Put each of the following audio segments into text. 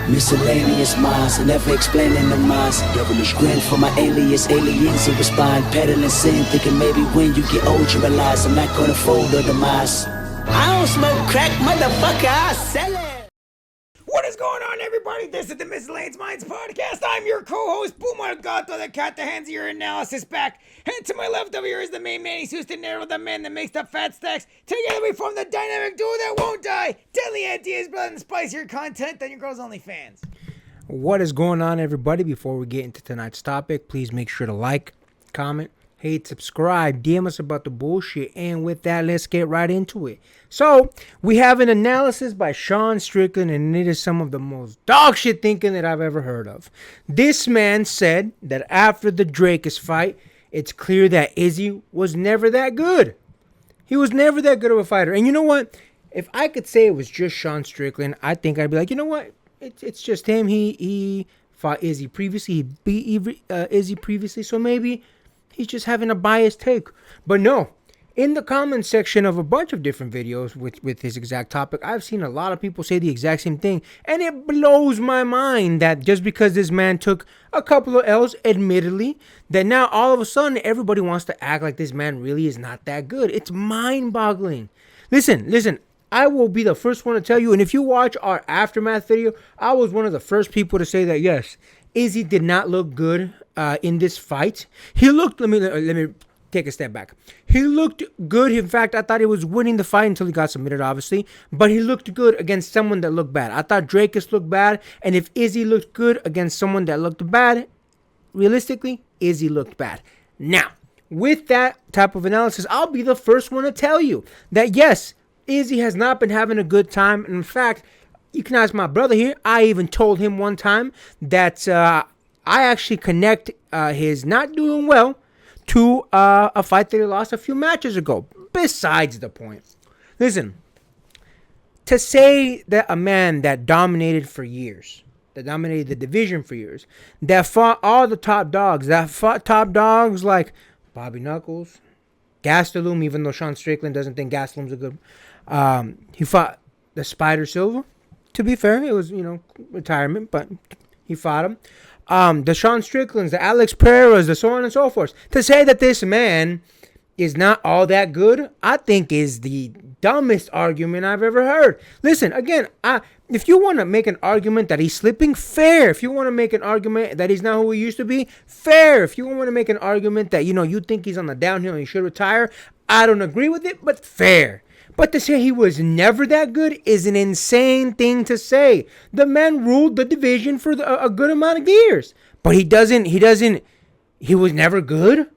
Miscellaneous minds, never explaining the minds. Devilish grin for my alias, aliens who respond. Peddling sin, thinking maybe when you get old you realize I'm not gonna fold or demise. I don't smoke crack, motherfucker, I sell it. What is going on, everybody? This is the Miscellaneous Minds podcast. I'm your co-host, Boomer Gato, the cat that hands your analysis back. And to my left over here is the main man. He's Houston Nero, the man that makes the fat stacks. Together we form the dynamic duo that won't die. Deadly ideas, blood, and spicier content than your girls' only fans. What is going on, everybody? Before we get into tonight's topic, please make sure to like, comment, hate, subscribe, DM us about the bullshit. And with that, let's get right into it. So, we have an analysis by Sean Strickland, and it is some of the most dog shit thinking that I've ever heard of. This man said that after the Drakus fight, it's clear that Izzy was never that good. He was never that good of a fighter. And you know what? If I could say it was just Sean Strickland, I think I'd be like, you know what? It's just him. He fought Izzy previously. He beat Izzy previously. So maybe he's just having a biased take. But no. In the comments section of a bunch of different videos with his exact topic, I've seen a lot of people say the exact same thing. And it blows my mind that just because this man took a couple of L's, admittedly, that now all of a sudden everybody wants to act like this man really is not that good. It's mind-boggling. Listen. I will be the first one to tell you, and if you watch our Aftermath video, I was one of the first people to say that, yes, Izzy did not look good in this fight. He looked, let me take a step back. He looked good. In fact, I thought he was winning the fight until he got submitted, obviously. But he looked good against someone that looked bad. I thought Drakus looked bad. And if Izzy looked good against someone that looked bad, realistically, Izzy looked bad. Now, with that type of analysis, I'll be the first one to tell you that, yes, Izzy has not been having a good time. And in fact, you can ask my brother here. I even told him one time that I actually connect his not doing well to a fight that he lost a few matches ago. Besides the point. Listen, to say that a man that dominated for years, that dominated the division for years, that fought all the top dogs, that fought top dogs like Bobby Knuckles, Gastelum, even though Sean Strickland doesn't think Gastelum's a good... he fought the Spider Silva. To be fair, it was, retirement, but he fought him. The Sean Stricklands, the Alex Pereiras, the so on and so forth. To say that this man is not all that good, I think is the dumbest argument I've ever heard. Listen, again, if you want to make an argument that he's slipping, fair. If you want to make an argument that he's not who he used to be, fair. If you want to make an argument that, you think he's on the downhill and he should retire, I don't agree with it, but fair. But to say he was never that good is an insane thing to say. The man ruled the division for a good amount of years. But he was never good?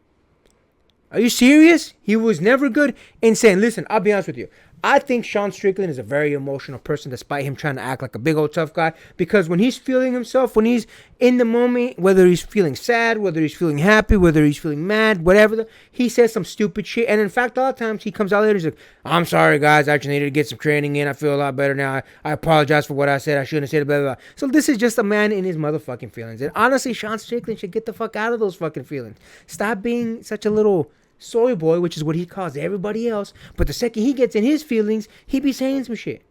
Are you serious? He was never good? Insane. Listen, I'll be honest with you. I think Sean Strickland is a very emotional person, despite him trying to act like a big old tough guy. Because when he's feeling himself, when he's in the moment, whether he's feeling sad, whether he's feeling happy, whether he's feeling mad, whatever, he says some stupid shit. And in fact, a lot of times he comes out later and he's like, I'm sorry, guys. I just needed to get some training in. I feel a lot better now. I apologize for what I said. I shouldn't have said it, blah, blah, blah. So this is just a man in his motherfucking feelings. And honestly, Sean Strickland should get the fuck out of those fucking feelings. Stop being such a little soy boy, which is what he calls everybody else. But the second he gets in his feelings, he be saying some shit.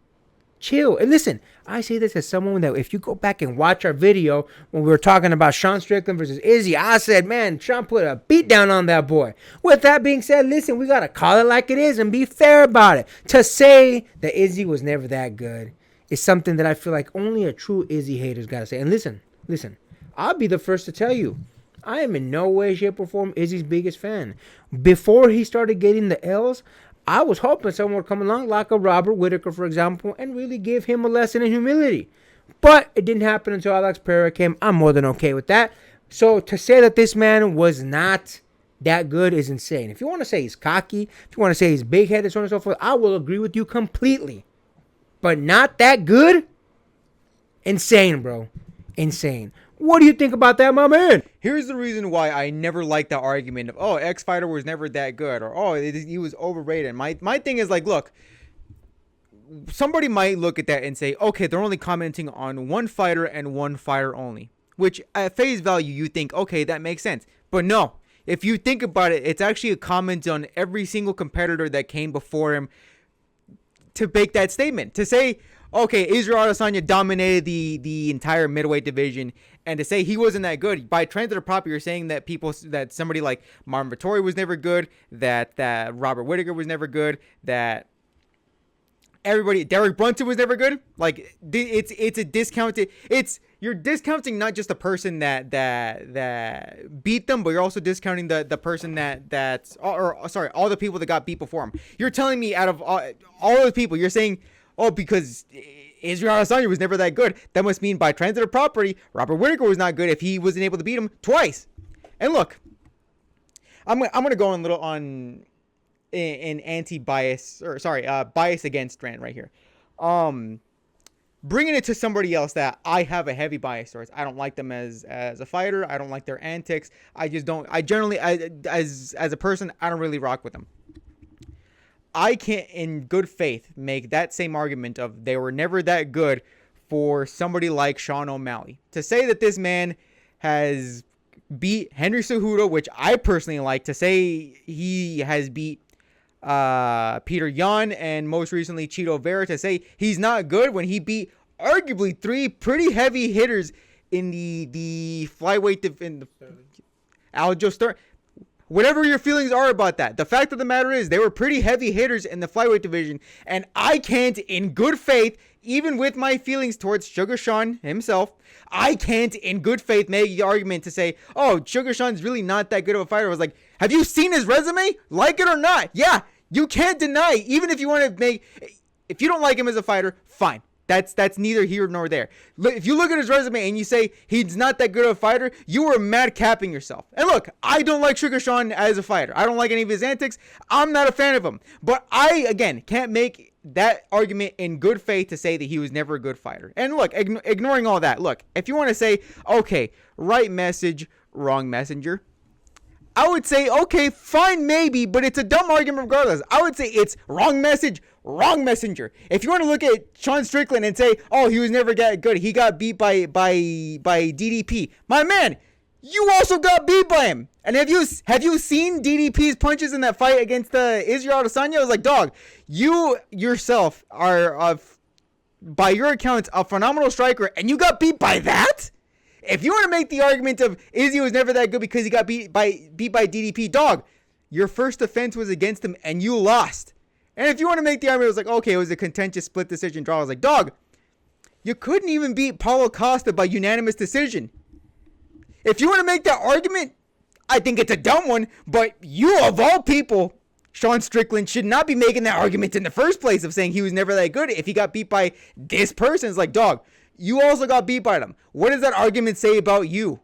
Chill. And listen, I say this as someone that if you go back and watch our video when we were talking about Sean Strickland versus Izzy, I said, man, Sean put a beat down on that boy. With that being said, listen, we got to call it like it is and be fair about it. To say that Izzy was never that good is something that I feel like only a true Izzy hater's got to say. And listen, I'll be the first to tell you, I am in no way, shape, or form Izzy's biggest fan. Before he started getting the L's, I was hoping someone would come along like a Robert Whittaker, for example, and really give him a lesson in humility. But it didn't happen until Alex Pereira came. I'm more than okay with that. So to say that this man was not that good is insane. If you want to say he's cocky, if you want to say he's big-headed, so on and so forth, I will agree with you completely. But not that good? Insane, bro. Insane. What do you think about that, my man? Here's the reason why I never liked the argument of, X Fighter was never that good, or, he was overrated. My thing is like, look, somebody might look at that and say, okay, they're only commenting on one fighter and one fighter only, which at face value, you think, okay, that makes sense. But no, if you think about it, it's actually a comment on every single competitor that came before him to make that statement. To say, okay, Israel Adesanya dominated the entire middleweight division, and to say he wasn't that good by transitive property, you're saying that somebody like Marvin Vettori was never good, that Robert Whittaker was never good, that everybody, Derek Brunson was never good. Like it's a discounted. You're discounting not just the person that beat them, but you're also discounting the person all the people that got beat before him. You're telling me out of all the people, you're saying, oh, because Israel Adesanya was never that good, that must mean by transitive property, Robert Whittaker was not good if he wasn't able to beat him twice. And look, I'm gonna go on a little on an anti-bias, or sorry, bias against rant right here. Bringing it to somebody else that I have a heavy bias towards. I don't like them as a fighter. I don't like their antics. I just don't. I generally, as a person, I don't really rock with them. I can't, in good faith, make that same argument of they were never that good for somebody like Sean O'Malley. To say that this man has beat Henry Cejudo, which I personally like, to say he has beat Peter Yan and most recently Chito Vera, to say he's not good when he beat arguably three pretty heavy hitters in the flyweight, in the Aljo Stern. Whatever your feelings are about that, the fact of the matter is they were pretty heavy hitters in the flyweight division, and I can't, in good faith, even with my feelings towards Sugar Sean himself, I can't, in good faith, make the argument to say, oh, Sugar Sean's really not that good of a fighter. I was like, have you seen his resume? Like it or not? Yeah, you can't deny, even if you want to make, if you don't like him as a fighter, fine. That's neither here nor there. If you look at his resume and you say he's not that good of a fighter, you are mad capping yourself. And look, I don't like Sugar Sean as a fighter. I don't like any of his antics. I'm not a fan of him. But I, again, can't make that argument in good faith to say that he was never a good fighter. And look, ignoring all that, look, if you want to say, okay, right message, wrong messenger, I would say, okay, fine, maybe, but it's a dumb argument regardless. I would say it's wrong message, wrong messenger. If you want to look at Sean Strickland and say, oh, he was never that good, he got beat by DDP. My man, you also got beat by him. And have you seen DDP's punches in that fight against Israel Adesanya? I was like, dog, you yourself are, by your accounts, a phenomenal striker, and you got beat by that? If you want to make the argument of Izzy was never that good because he got beat by DDP, dog, your first offense was against him and you lost. And if you want to make the argument, it was like, okay, it was a contentious split decision draw. I was like, dog, you couldn't even beat Paulo Costa by unanimous decision. If you want to make that argument, I think it's a dumb one, but you, of all people, Sean Strickland, should not be making that argument in the first place of saying he was never that good if he got beat by this person. It's like, dog, you also got beat by them. What does that argument say about you?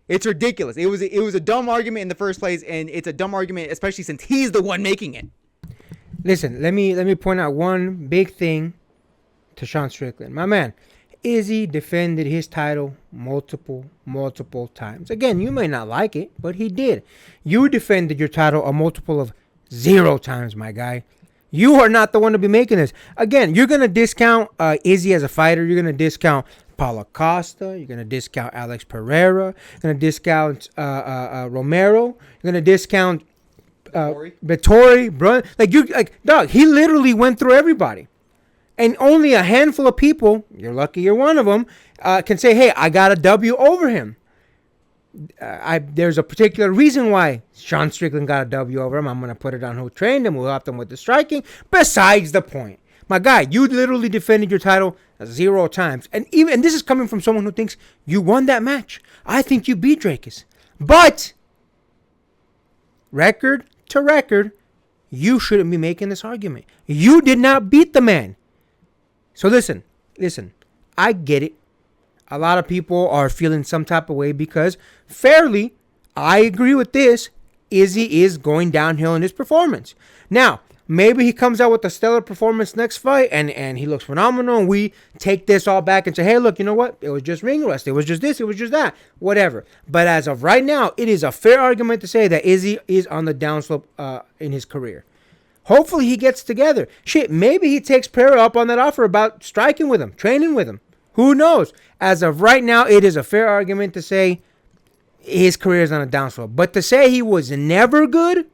It's ridiculous. It was a dumb argument in the first place, and it's a dumb argument, especially since he's the one making it. Listen, let me point out one big thing to Sean Strickland. My man, Izzy defended his title multiple times. Again, you may not like it, but he did. You defended your title a multiple of 0 times, my guy. You are not the one to be making this. Again, you're going to discount Izzy as a fighter. You're going to discount Paulo Costa. You're going to discount Alex Pereira. You're going to discount Romero. You're going to discount Vettori. Dog, he literally went through everybody. And only a handful of people, you're lucky you're one of them, can say, hey, I got a W over him. There's a particular reason why Sean Strickland got a W over him. I'm going to put it on who trained him, who helped him with the striking. Besides the point. My guy, you literally defended your title 0 times. And this is coming from someone who thinks you won that match. I think you beat Drakus. But, record to record, you shouldn't be making this argument. You did not beat the man. So listen, I get it. A lot of people are feeling some type of way because, fairly, I agree with this, Izzy is going downhill in his performance. Now, maybe he comes out with a stellar performance next fight and he looks phenomenal and we take this all back and say, hey, look, you know what? It was just ring rust. It was just this. It was just that. Whatever. But as of right now, it is a fair argument to say that Izzy is on the downslope in his career. Hopefully he gets together. Shit, maybe he takes Pereira up on that offer about striking with him, training with him. Who knows? As of right now, it is a fair argument to say his career is on a downslope. But to say he was never good,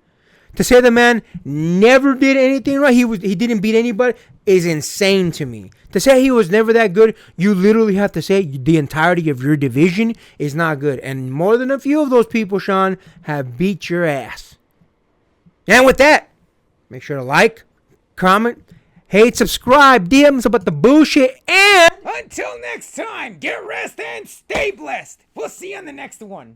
To say the man never did anything right, he didn't beat anybody, is insane to me. To say he was never that good, you literally have to say the entirety of your division is not good. And more than a few of those people, Sean, have beat your ass. And with that, make sure to like, comment, hate, subscribe, DMs about the bullshit, and Until next time, get rest and stay blessed. We'll see you on the next one.